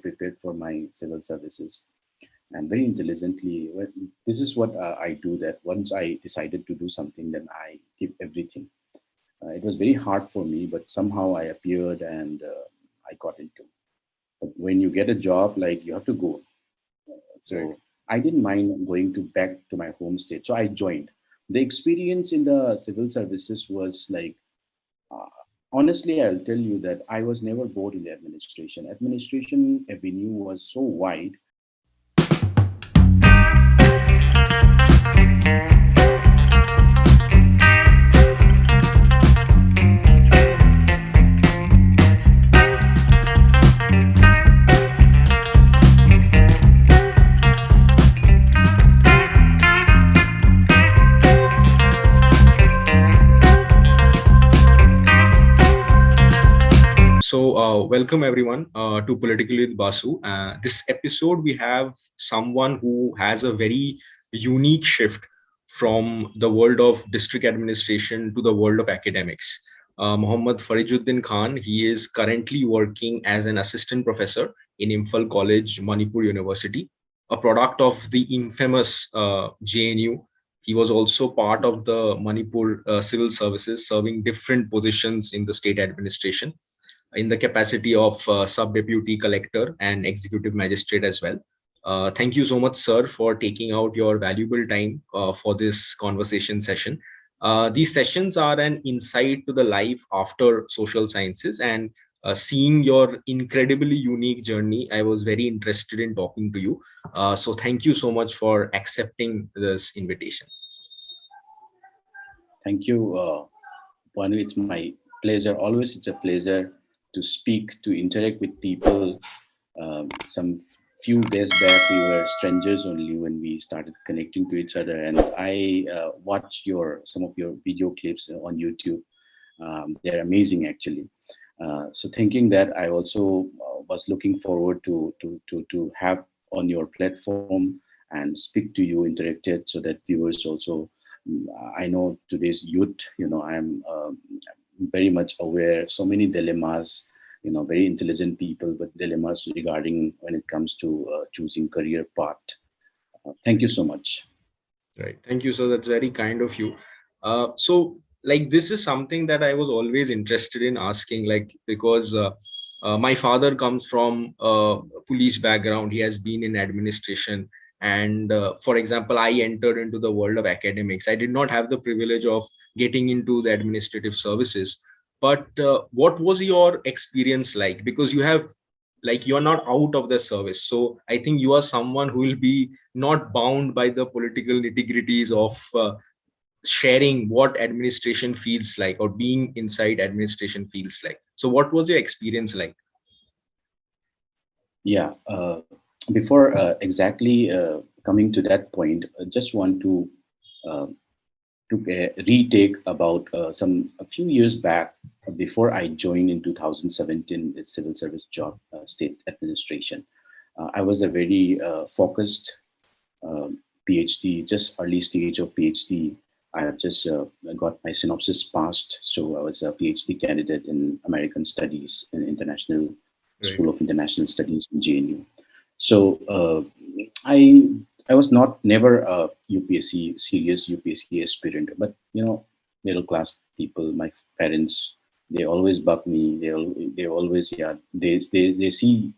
prepared for my civil services, and very intelligently. This is what I do. That once I decided to do something, then I give everything. It was very hard for me, but somehow I appeared and I got into. But when you get a job, like you have to go. Right. So I didn't mind going to back to my home state. So I joined. The experience in the civil services was like, uh, honestly, I'll tell you that I was never bored in the administration. Administration avenue was so wide. So, welcome everyone to Politically with Basu. This episode, we have someone who has a very unique shift from the world of district administration to the world of academics. Mohammad Farijuddin Khan, he is currently working as an assistant professor in Imphal College, Manipur University, a product of the infamous JNU. He was also part of the Manipur Civil Services, serving different positions in the state administration in the capacity of sub-deputy collector and executive magistrate as well. Thank you so much, sir, for taking out your valuable time for this conversation session. These sessions are an insight to the life after social sciences, and seeing your incredibly unique journey, I was very interested in talking to you. So thank you so much for accepting this invitation. Thank you, Banu. It's my pleasure. Always, it's a pleasure to speak, to interact with people. Some few days back, we were strangers only when we started connecting to each other, and I watched your some of your video clips on YouTube. They're amazing, actually. So, thinking that, I also was looking forward to have on your platform and speak to you, interacted, so that viewers also. I know today's youth. I'm very much aware. So many dilemmas. Very intelligent people, but dilemmas regarding when it comes to choosing career path. Thank you so much. Right. Thank you, sir. That's very kind of you. So, like, this is something that I was always interested in asking, like, because my father comes from a police background. He has been in administration. And for example, I entered into the world of academics. I did not have the privilege of getting into the administrative services. But what was your experience like? Because you have, like, you're not out of the service. So I think you are someone who will be not bound by the political nitty-gritties of sharing what administration feels like or being inside administration feels like. So what was your experience like? Yeah. Before exactly coming to that point, I just want uh, to retake about a few years back, before I joined in 2017 the civil service job, state administration. I was a very focused PhD, just early stage of PhD. I have just got my synopsis passed, so I was a PhD candidate in American Studies in International Right. School of International Studies in JNU. So I I was not never a UPSC serious UPSC aspirant, but middle class people, my parents, they always bug me. They always, yeah, they see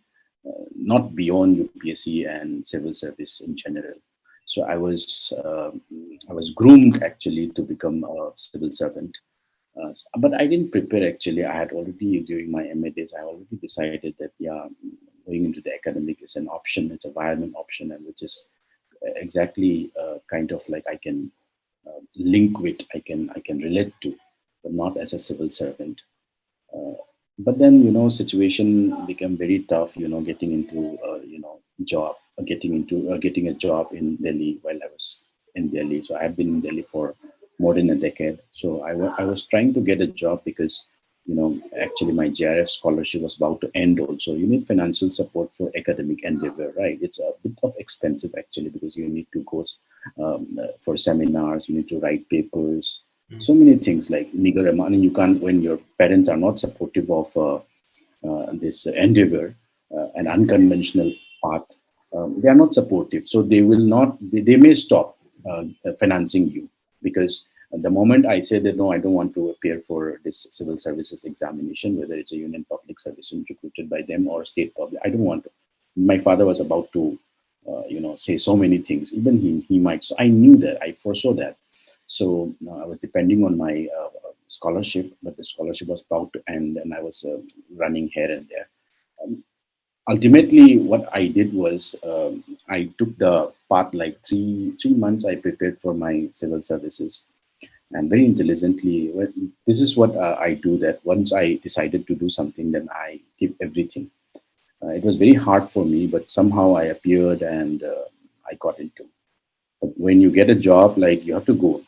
not beyond UPSC and civil service in general. So I was groomed actually to become a civil servant. But I didn't prepare actually. I had already, during my MA days, I already decided that, yeah, going into the academic is an option. It's a viable option, and which is exactly kind of like I can link with, I can relate to, but not as a civil servant. Uh, but then, situation became very tough. Getting into job, getting a job in Delhi while I was in Delhi. So I've been in Delhi for more than a decade. So I was trying to get a job because actually my JRF scholarship was about to end. Also, you need financial support for academic endeavor, right? It's a bit of expensive actually, because you need to go for seminars, you need to write papers, so many things like meager amount. And you can't, when your parents are not supportive of this endeavor, an unconventional path, they are not supportive. So they will not, they may stop financing you because the moment I say that no, I don't want to appear for this civil services examination, whether it's a union public service recruited by them or state public, I don't want to. My father was about to, say so many things. Even he might. So I knew that. I foresaw that. So I was depending on my scholarship, but the scholarship was about to end, and I was running here and there. Um, Ultimately, what I did was I took the path like three months. I prepared for my civil services, and very intelligently, this is what I do. That once I decided to do something, then I give everything. It was very hard for me, but somehow I appeared and I got into. But when you get a job, like you have to go.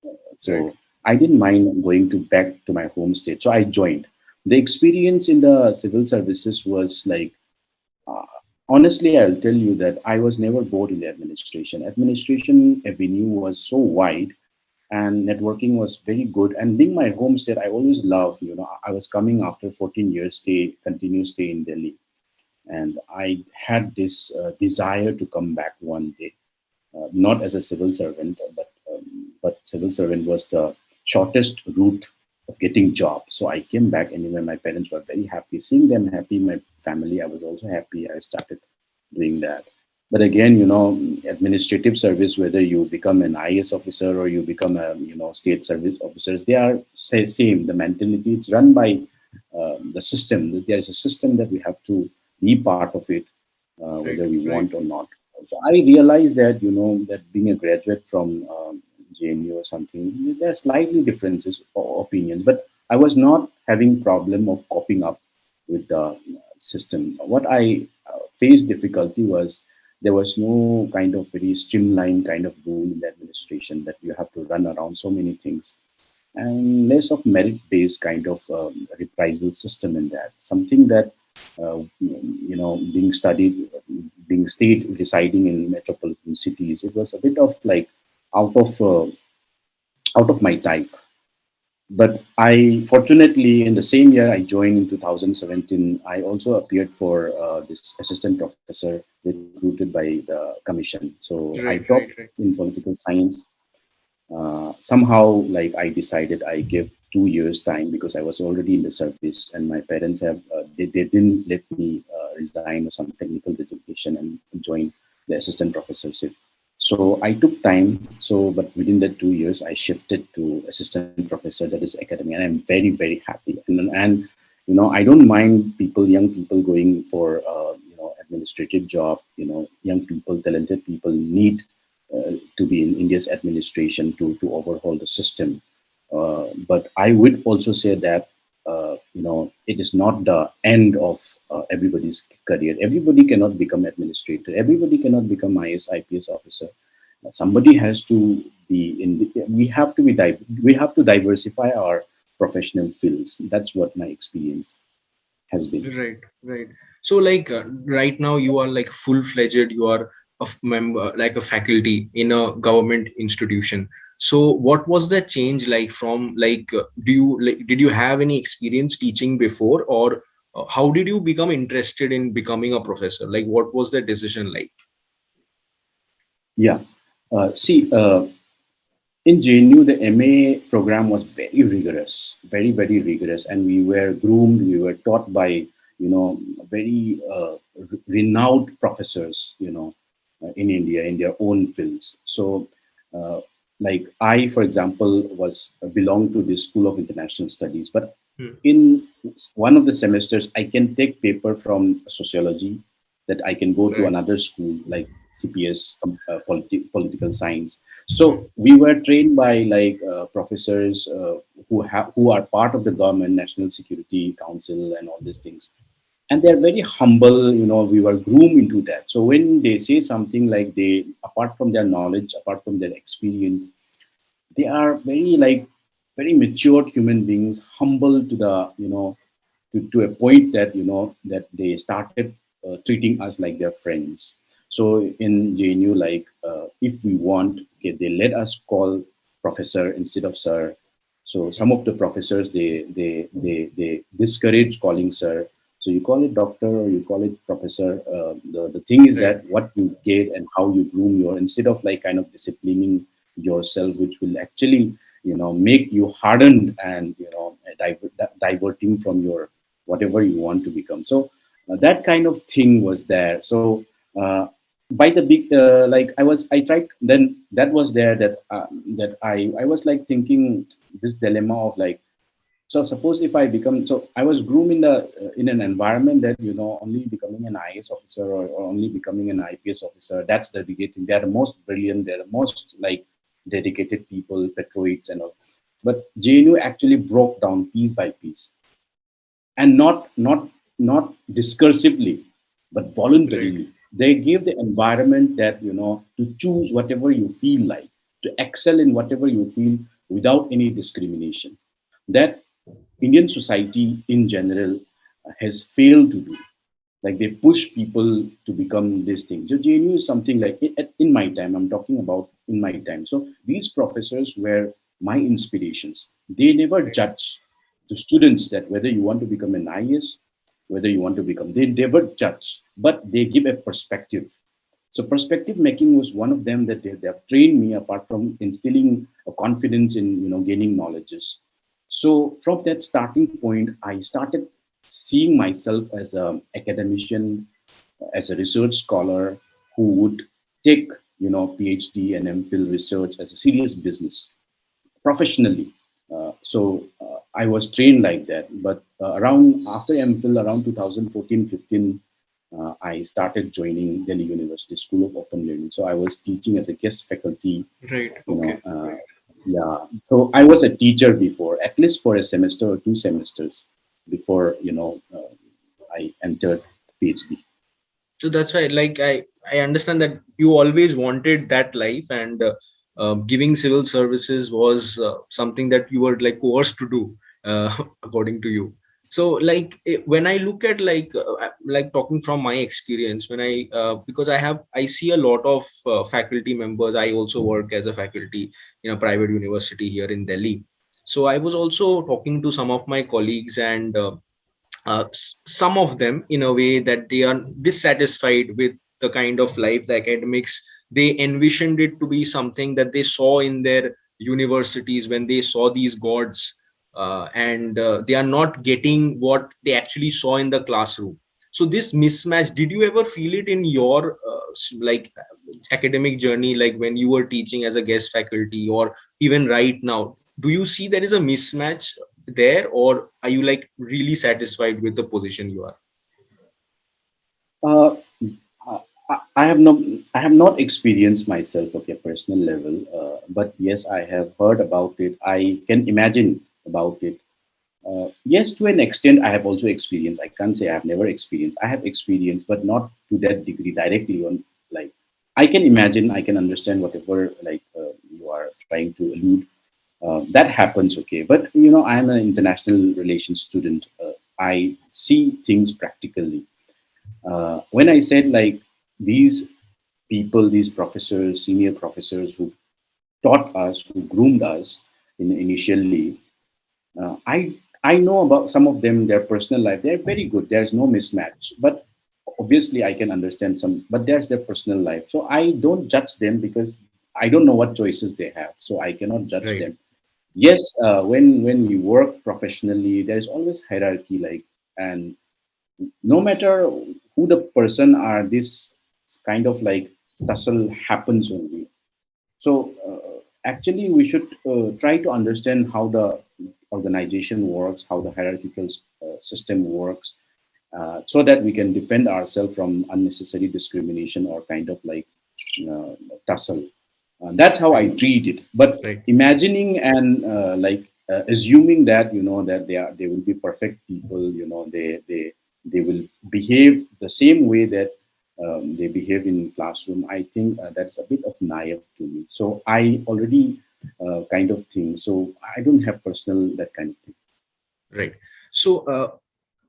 Right. So I didn't mind going to back to my home state. So I joined. The experience in the civil services was like, uh, honestly, I'll tell you that I was never bored in the administration. Administration avenue was so wide and networking was very good. And being my home state, I always loved, I was coming after 14 years continuous stay in Delhi. And I had this desire to come back one day, not as a civil servant, but civil servant was the shortest route of getting job. So I came back, and even my parents were very happy. Seeing them happy, my family, I was also happy. I started doing that. But again, administrative service, whether you become an IS officer or you become a state service officers, they are same. The mentality, it's run by the system. There is a system that we have to be part of it, Right. whether we Right. want or not. So I realized that that being a graduate from JNU or something, there are slightly differences or opinions, but I was not having problem of coping up with the system. What I faced difficulty was there was no kind of very streamlined kind of rule in the administration that you have to run around so many things, and less of merit-based kind of reprisal system in that. Something that being studied, being stayed residing in metropolitan cities, it was a bit of like out of uh, out of my type. But I fortunately in the same year I joined in 2017, I also appeared for this assistant professor recruited by the commission. So I Right. topped Right. Right. in political science. Somehow, like I decided, I gave 2 years time because I was already in the service, and my parents have they didn't let me resign or some technical resignation and join the assistant professorship. So I took time. So, but within that 2 years, I shifted to assistant professor, that is academy, and I'm very very happy. And I don't mind people, young people going for administrative job. Young people, talented people need to be in India's administration to overhaul the system. But I would also say that it is not the end of everybody's career. Everybody cannot become administrator. Everybody cannot become IS, IPS officer. Somebody has to be in. We have to be. We have to diversify our professional fields. That's what my experience has been. Right. Right. So, like, right now, you are like full fledged. You are a member, like a faculty in a government institution. So, what was the change like from like? Do you like? Did you have any experience teaching before, or how did you become interested in becoming a professor? Like, what was the decision like? Yeah. See, in JNU, the MA program was very rigorous, very, very rigorous. And we were groomed, we were taught by, very renowned professors, in India, in their own fields. So, uh, like I, for example, was belong to the School of International Studies, but Hmm. in one of the semesters, I can take paper from sociology that I can go to Right. another school like CPS, political science. Hmm. So we were trained by like professors who are part of the government, National Security Council, and all these things. And they're very humble. We were groomed into that. So when they say something like they, apart from their knowledge, apart from their experience, they are very like very matured human beings, humble to the to a point that that they started treating us like their friends. So in JNU, like if we want, okay, they let us call professor instead of sir. So some of the professors they discourage calling sir. So you call it doctor or you call it professor. The thing is Right. that what you get and how you groom your, instead of like kind of disciplining yourself, which will actually, make you hardened and, diverting from your whatever you want to become. So that kind of thing was there. So by the big, like I tried, then that was there that, that I was like thinking this dilemma of like, so suppose if I become, so I was groomed in an environment that, only becoming an IAS officer, or only becoming an IPS officer, that's the big thing. They are the most brilliant, they're the most like dedicated people, patriots and all. But JNU actually broke down piece by piece, and not discursively, but Right. voluntarily. They give the environment that, to choose whatever you feel like, to excel in whatever you feel without any discrimination. That Indian society in general has failed to do. Like they push people to become this thing. So JNU is something like, in my time, I'm talking about in my time. So these professors were my inspirations. They never judge the students that whether you want to become an IAS, whether you want to become, they never judge, but they give a perspective. So perspective making was one of them that they have trained me, apart from instilling a confidence in, gaining knowledges. So from that starting point, I started seeing myself as an academician, as a research scholar who would take, PhD and MPhil research as a serious business professionally. I was trained like that. But around after MPhil, around 2014-15, I started joining Delhi University School of Open Learning. So I was teaching as a guest faculty, Right. you know, Okay. uh, yeah. So I was a teacher before, at least for a semester or 2 semesters before, I entered PhD. So that's why, like, I understand that you always wanted that life, and giving civil services was something that you were like coerced to do, according to you. So like, when I look at like talking from my experience, when I because I see a lot of faculty members. I also work as a faculty in a private university here in Delhi. So I was also talking to some of my colleagues, and some of them, in a way, that they are dissatisfied with the kind of life, the academics. They envisioned it to be something that they saw in their universities when they saw these gods, and they are not getting what they actually saw in the classroom. So this mismatch, did you ever feel it in your like academic journey, like when you were teaching as a guest faculty, or even right now? Do you see there is a mismatch there, or are you like really satisfied with the position you are? Uh, I have not, experienced myself, okay, personal level, but yes, I have heard about it. I can imagine about it. Yes, to an extent, I have also experienced. I can't say I have never experienced. I have experienced, but not to that degree directly. On like, I can imagine, I can understand whatever like you are trying to allude. That happens, okay. But I am an international relations student. I see things practically. When I said like these people, these professors, senior professors who taught us, who groomed us initially, I know about some of them, their personal life. They're very good. There's no mismatch. But obviously, I can understand some. But there's their personal life. So I don't judge them because I don't know what choices they have. So I cannot judge Right. them. Yes, when we work professionally, there's always hierarchy. Like, and no matter who the person are, this kind of like tussle happens only. So actually, we should try to understand how the organization works, how the hierarchical system works, so that we can defend ourselves from unnecessary discrimination or kind of like uh, tussle. That's how I Right. treat it. But Right. imagining and assuming that that they will be perfect people, they will behave the same way that they behave in classroom. I think that's a bit of naive to me. So I already kind of think. So I don't have personal that kind of thing. Right. So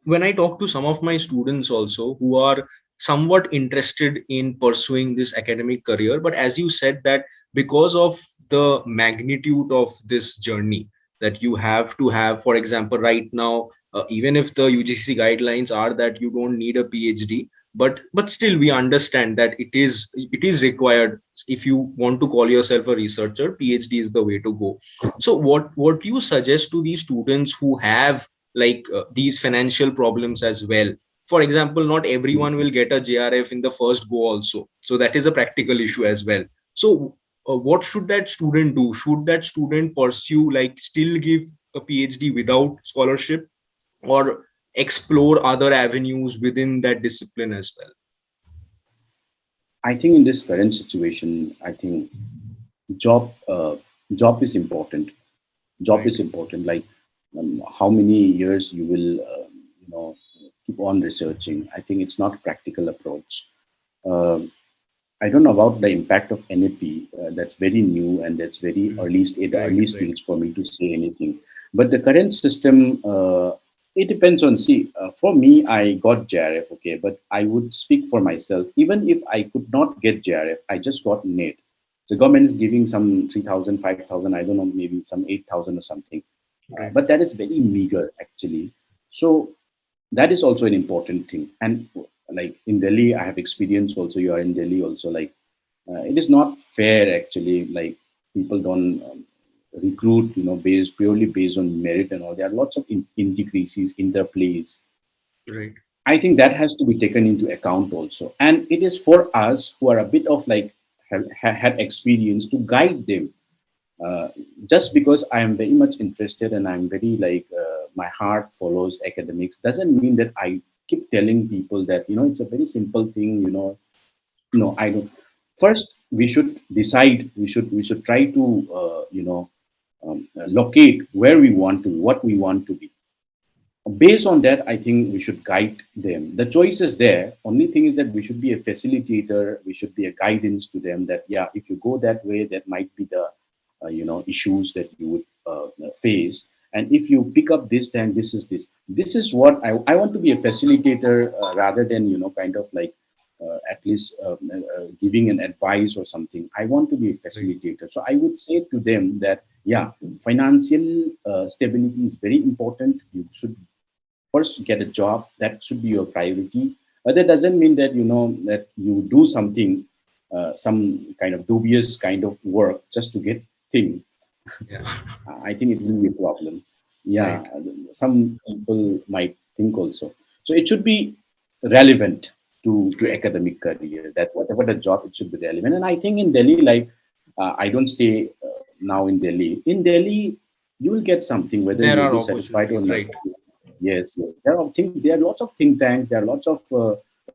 when I talk to some of my students also, who are somewhat interested in pursuing this academic career, but as you said, that because of the magnitude of this journey, that you have to have. For example, right now, even if the UGC guidelines are that you don't need a PhD, but still we understand that it is required. If you want to call yourself a researcher, PhD is the way to go. So what you suggest to these students who have these financial problems as well? For example, not everyone will get a JRF in the first go also, so that is a practical issue as well. So what should that student do? Should that student pursue, like, still give a PhD without scholarship, or explore other avenues within that discipline as well? I think in this current situation, I think job job is important. Job Right. is important. Like how many years you will keep on researching. I think it's not a practical approach. Um I don't know about the impact of NAP. That's very new and that's very Right, early right, stage for me to say anything. But the current system, it depends on. See, for me, I got JRF, okay, but I would speak for myself. Even if I could not get JRF, I just got NET. The government is giving some 3,000, 5,000. I don't know, maybe some 8,000 or something. right, But that is very meager actually. So that is also an important thing. And like in Delhi, I have experience also. You are in Delhi also. Like it is not fair actually. Like people don't recruit, based purely based on merit and all. There are lots of intricacies, interplays. right. I think that has to be taken into account also. And it is for us who are a bit of like had experience to guide them. uh, just because I am very much interested and I'm very like my heart follows academics doesn't mean that I keep telling people that it's a very simple thing. No, I don't. First, we should decide. We should try to locate where we want to, what we want to be. Based on that, I think we should guide them. The choice is there. Only thing is that we should be a facilitator. We should be a guidance to them. That yeah, if you go that way, that might be the issues that you would face. And if you pick up this, then this is this. This is what I want to be a facilitator rather than kind of like at least giving an advice or something. I want to be a Right. facilitator. So I would say to them that yeah, financial stability is very important. You should first get a job. That should be your priority. But that doesn't mean that that you do something, some kind of dubious kind of work just to get thing. Yeah. I think it will be a problem. Right. Yeah, some people might think also. So it should be relevant to Right. academic career. That whatever the job, it should be relevant. And I think in Delhi, like I don't stay now in Delhi. In Delhi, you will get something whether There you will are be satisfied or opportunities, not. right? Yes, yes. There are lots of think tanks. There are lots of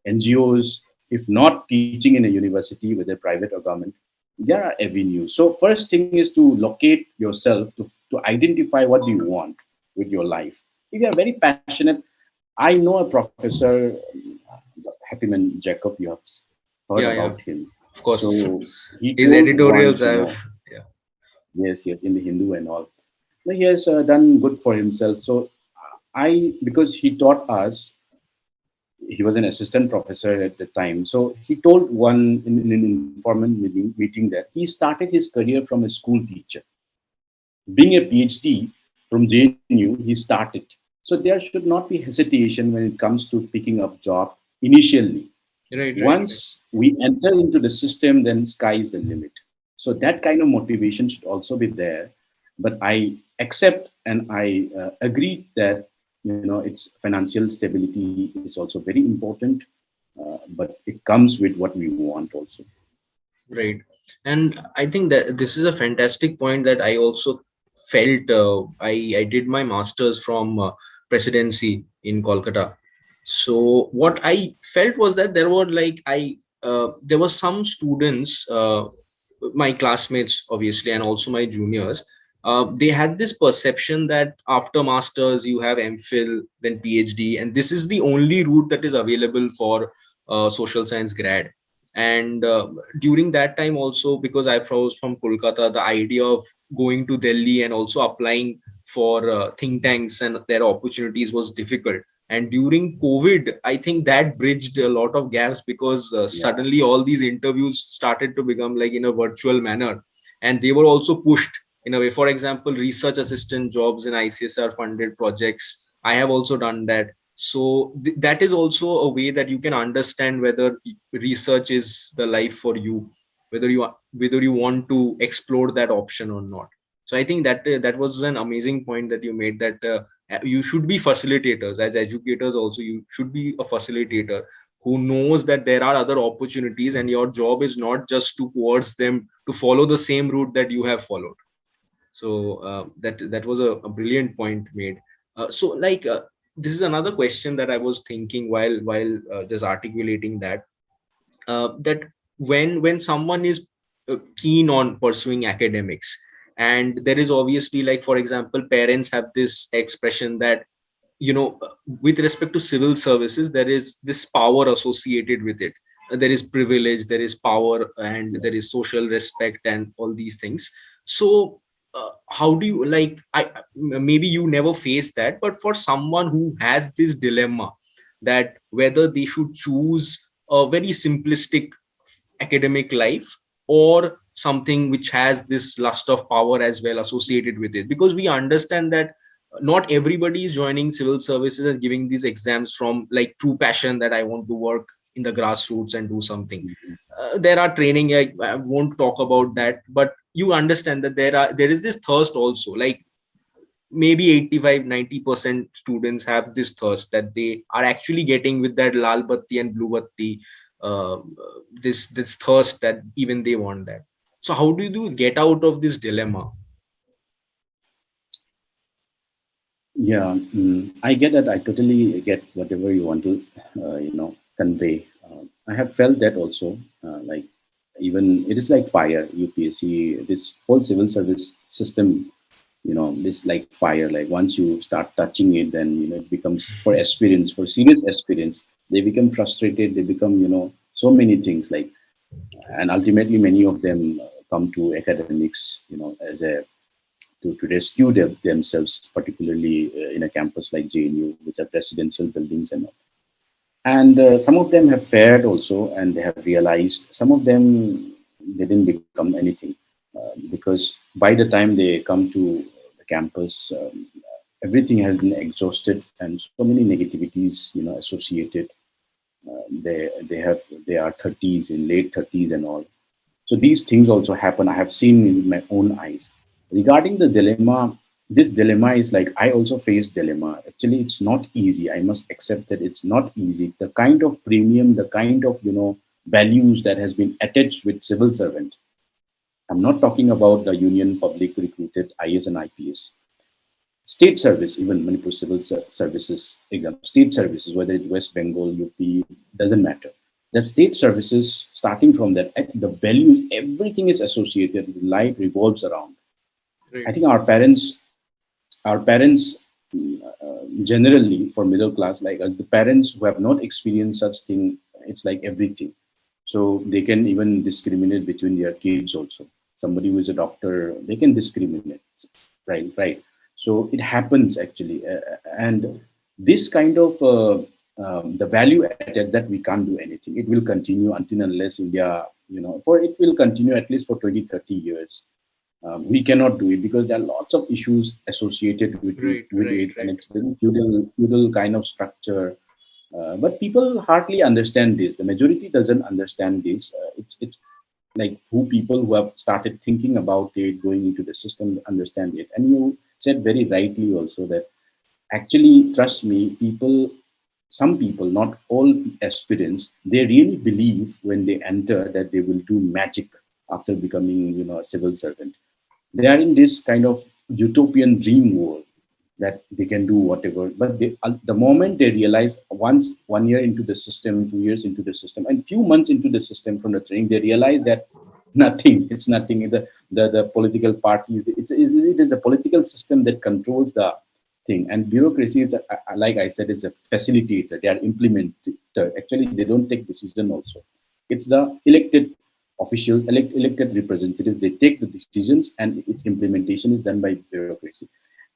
NGOs. If not teaching in a university, whether private or government, there are avenues. So first thing is to locate yourself to identify what do you want with your life. If you are very passionate, I know a professor, Happyman Jacob. You have heard Yeah, yeah, about him. of course. So he His told editorials once, have, yeah. yes, yes, in the Hindu and all. So he has done good for himself. So because he taught us, he was an assistant professor at the time. So he told one in an informal meeting that he started his career from a school teacher. Being a PhD from JNU, he started. So there should not be hesitation when it comes to picking up job initially. Right, right, right. Once we enter into the system, then sky is the limit. So that kind of motivation should also be there. But I accept and I agree that it's financial stability is also very important, but it comes with what we want also. Right. And I think that this is a fantastic point that I also felt. I did my master's from presidency in Kolkata. So what I felt was that there were there were some students, my classmates obviously, and also my juniors. They had this perception that after masters you have MPhil, then PhD, and this is the only route that is available for social science grad. And during that time also, because I was from Kolkata, the idea of going to Delhi and also applying for think tanks and their opportunities was difficult. And during COVID, I think that bridged a lot of gaps, because Yeah, suddenly all these interviews started to become like in a virtual manner, and they were also pushed in a way. For example, research assistant jobs in ICSR funded projects, I have also done that. So that is also a way that you can understand whether research is the life for you, whether you want to explore that option or not. So I think that that was an amazing point that you made, that you should be facilitators as educators. Also, you should be a facilitator who knows that there are other opportunities, and your job is not just to towards them to follow the same route that you have followed. So that was a brilliant point made. So like this is another question that I was thinking while just articulating that, that when someone is keen on pursuing academics, and there is obviously, like for example, parents have this expression that, with respect to civil services, there is this power associated with it. There is privilege, there is power, and there is social respect and all these things. So how do you, like, maybe you never face that, but for someone who has this dilemma, that whether they should choose a very simplistic academic life, or something which has this lust of power as well associated with it, because we understand that not everybody is joining civil services and giving these exams from like true passion, that I want to work in the grassroots and do something. There are training, I won't talk about that, but you understand that there is this thirst also, like maybe 85-90% students have this thirst that they are actually getting with that lal batti and blue batti, this thirst that even they want that. So how do you get out of this dilemma? Yeah, I get that. I totally get whatever you want to, convey. I have felt that also. Like even it is like fire, UPSC, this whole civil service system. This like fire. Like once you start touching it, then it becomes for experience, for serious experience. They become frustrated. They become so many things. Like and ultimately, many of them come to academics. As a to rescue themselves, particularly in a campus like JNU, which are presidential buildings and all. And some of them have fared also, and they have realized. Some of them they didn't become anything because by the time they come to the campus, everything has been exhausted, and so many negativities associated. They are 30s in late 30s and all. So these things also happen. I have seen in my own eyes. Regarding the dilemma, this dilemma is like I also face dilemma. Actually, it's not easy. I must accept that it's not easy. The kind of premium, the kind of values that has been attached with civil servant. I'm not talking about the union public recruited IS and IPS. State service, even Manipur Civil Services exam, state services, whether it's West Bengal, UP, doesn't matter. The state services, starting from that, the values, everything is associated. Life revolves around. I Right. think our parents, generally for middle class like us, the parents who have not experienced such thing, it's like everything. So they can even discriminate between their kids also. Somebody who is a doctor, they can discriminate, right? So it happens actually, and this kind of the value added that we can't do anything. It will continue until unless India, for it will continue at least for 20, 30 years. We cannot do it because there are lots of issues associated Right, with right, it, and right. it's very feudal kind of structure. But people hardly understand this. The majority doesn't understand this. It's like who people who have started thinking about it, going into the system, understand it. And you said very rightly also that actually, trust me, some people, not all aspirants, they really believe when they enter that they will do magic after becoming, a civil servant. They are in this kind of utopian dream world that they can do whatever. But the moment they realize, once 1 year into the system, 2 years into the system, and few months into the system from the training, they realize that nothing. It's nothing. The political parties. It is the political system that controls the thing, and bureaucracy is, like I said, it's a facilitator. They are implementer. Actually, they don't take decision. Also, it's the elected officials, elected representatives. They take the decisions, and its implementation is done by bureaucracy.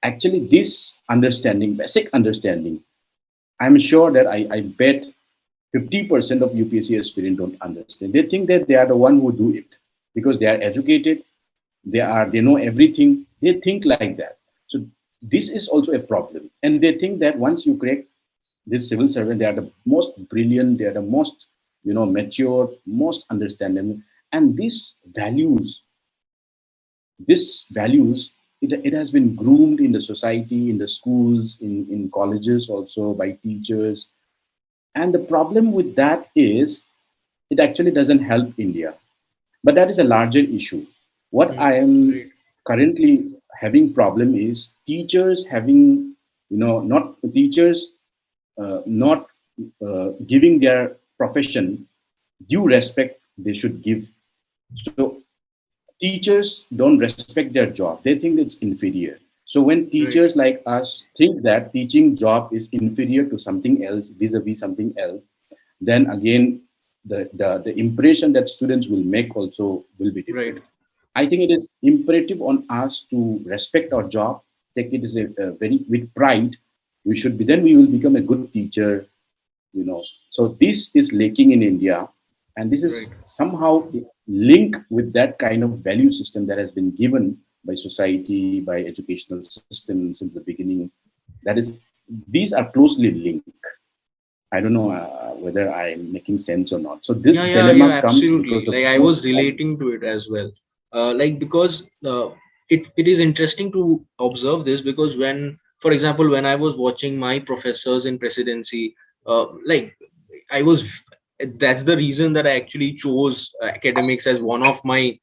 Actually, this understanding, basic understanding, I'm sure that I bet 50% of UPSC aspirants don't understand. They think that they are the one who do it because they are educated, They know everything. They think like that. So this is also a problem, and they think that once you crack this civil servant, they are the most brilliant, they are the most mature, most understanding, and these values, it has been groomed in the society, in the schools, in colleges also by teachers. And the problem with that is it actually doesn't help India. But that is a larger issue. What Mm, I am right, currently having problem is teachers having, not teachers not giving their profession due respect they should give. So teachers don't respect their job. They think it's inferior. So when right, teachers like us think that teaching job is inferior to something else, vis-a-vis something else, then again the impression that students will make also will be right, different. I think it is imperative on us to respect our job, take it as a very with pride. We should be, then we will become a good teacher, so this is lacking in India, and this right. is somehow linked with that kind of value system that has been given by society, by educational system since the beginning. That is, these are closely linked. I don't know whether I'm making sense or not. So this Yeah, dilemma comes absolutely. because of Like I this was value. relating to it as well. Like because it is interesting to observe this because when, for example, when I was watching my professors in presidency, like I was, that's the reason that I actually chose academics as one of my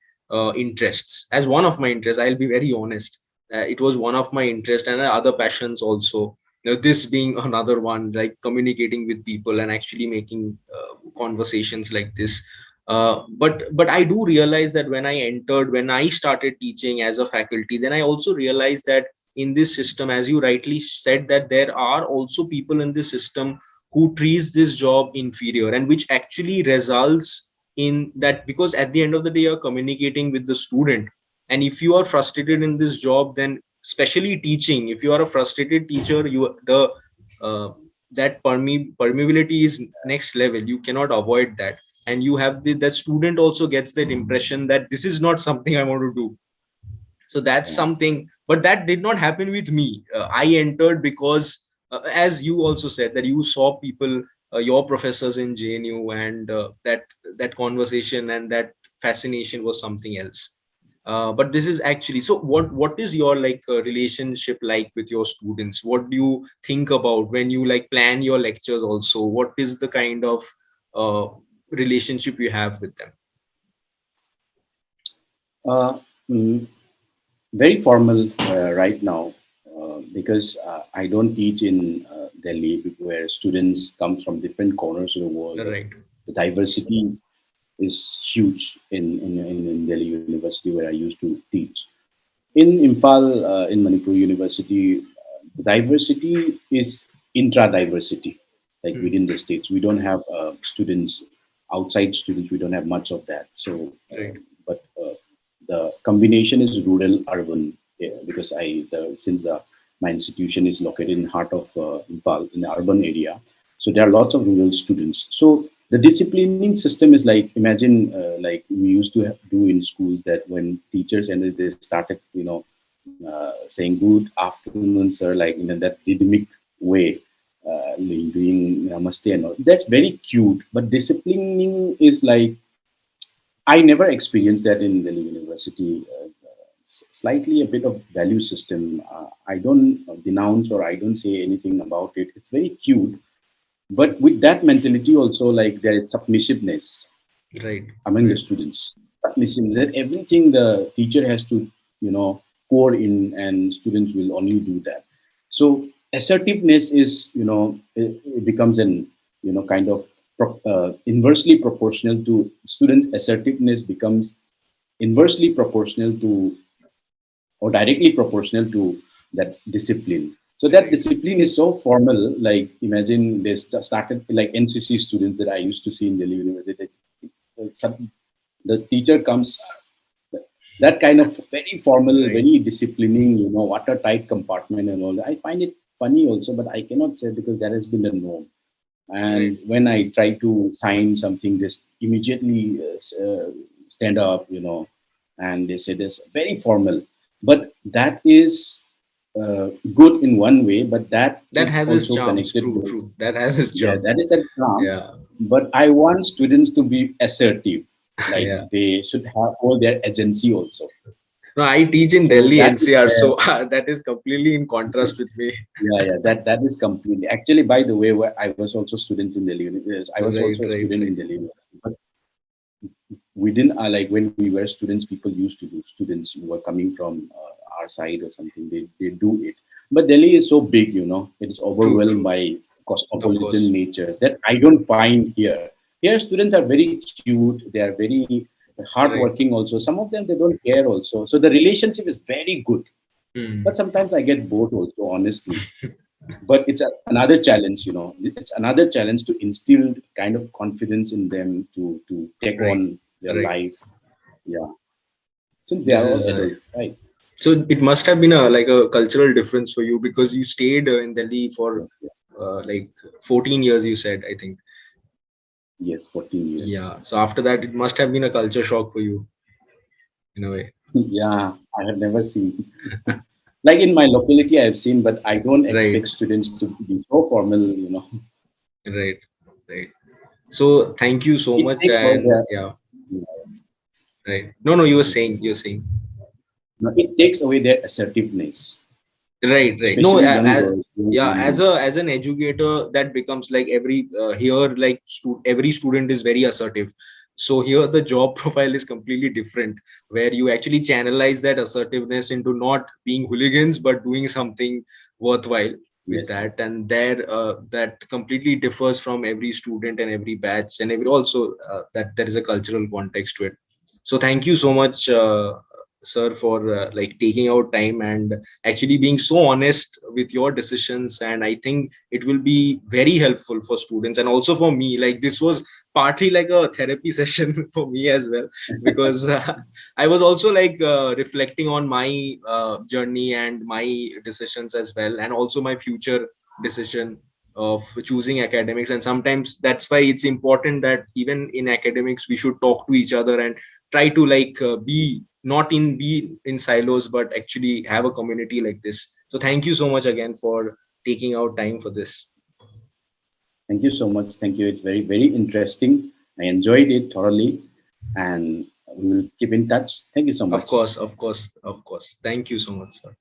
interests. As one of my interests, I'll be very honest. It was one of my interests and other passions also. This being another one, like communicating with people and actually making conversations like this. But I do realize that when I started teaching as a faculty, then I also realized that in this system, as you rightly said, that there are also people in this system who treats this job inferior, and which actually results in that, because at the end of the day you're communicating with the student, and if you are frustrated in this job, then especially teaching, if you are a frustrated teacher, you the uh, that permeability is next level. You cannot avoid that, and you have that student also gets that impression that this is not something I want to do. So that's Yeah. something, but that did not happen with me. I entered because as you also said, that you saw people, your professors in JNU, and that conversation and that fascination was something else. But this is actually, so what is your like relationship like with your students? What do you think about when you like plan your lectures also? What is the kind of uh, relationship you have with them? Uh, mm, Very formal right now, because I don't teach in Delhi, where students come from different corners of the world. Right, The diversity is huge in Delhi University, where I used to teach. In Imphal, in Manipur University, the diversity is intra-diversity, like hmm, within the states. We don't have students, outside students, we don't have much of that. So, right, but the combination is rural-urban, yeah, because since my institution is located in the heart of Imphal, in the urban area, so there are lots of rural students. So the disciplining system is like, imagine like we used to do in schools, that when teachers ended, they started saying good afternoon sir, like in that rhythmic way, doing namaste and all. That's very cute, but disciplining is like, I never experienced that in Delhi University. Slightly a bit of value system. I don't denounce or I don't say anything about it. It's very cute, but with that mentality also, like there is submissiveness right, among the right, students. Submission, that everything the teacher has to, pour in, and students will only do that. So assertiveness is, it becomes an, kind of inversely proportional to student assertiveness, becomes inversely proportional to, or directly proportional to, that discipline. So that right, discipline is so formal. Like imagine they started like NCC students that I used to see in Delhi University. The teacher comes, that kind of very formal, right, very disciplining, watertight compartment and all that. I find it funny also, but I cannot say because that has been the norm. right, And when I try to sign something, just immediately stand up, and they say this very formal. But that is good in one way, but that That is has its also charms. connected True, with, true. That has its yeah, charms. that is a charm. Yeah, But I want students to be assertive, like yeah. they should have all their agency also. No, I teach in So Delhi that is NCR, where, so that is completely in contrast with me. yeah, that is completely. Actually, by the way, where I was also students in Delhi. I was Right, also a right, student right. in Delhi University. But within like when we were students, people used to do, students who were coming from our side or something, they do it. But Delhi is so big, it is True, overwhelmed true. by Of cosmopolitan course. natures that I don't find here. Here students are very cute, they are very Right. hardworking also. Some of them, they don't care also, so the relationship is very good. Hmm. But sometimes I get bored also, honestly. But it's another challenge, it's another challenge to instill kind of confidence in them to take Right. on their Right. life. Yeah, since they This are all is adult, right? so it must have been a like a cultural difference for you because you stayed in Delhi for Yes, yes, like 14 years, you said, I think. yes, 14 years. Yeah. So after that, it must have been a culture shock for you in a way. Yeah, I have never seen. Like in my locality, I have seen, but I don't Right. expect students to be so formal. Right. Right. So thank you so It much. takes away And their, yeah, yeah, right. No, no, you were yes, saying, yes. you're saying. No, it takes away their assertiveness, Right, right. No, especially young girls, young yeah, women. as an educator, that becomes like every here, like every student is very assertive. So here the job profile is completely different, where you actually channelize that assertiveness into not being hooligans but doing something worthwhile with Yes, that. And there, that completely differs from every student and every batch, and every also that there is a cultural context to it. So thank you so much, sir, for like taking out time and actually being so honest with your decisions. And I think it will be very helpful for students and also for me. Like this was partly like a therapy session for me as well, because I was also like reflecting on my journey and my decisions as well, and also my future decision of choosing academics. And sometimes that's why it's important that even in academics we should talk to each other and try to like be in silos, but actually have a community like this. So thank you so much again for taking out time for this. thank you so much. Thank you. It's very, very interesting. I enjoyed it thoroughly, and we will keep in touch. Thank you so Of much. course, of course, of course. Thank you so much, sir.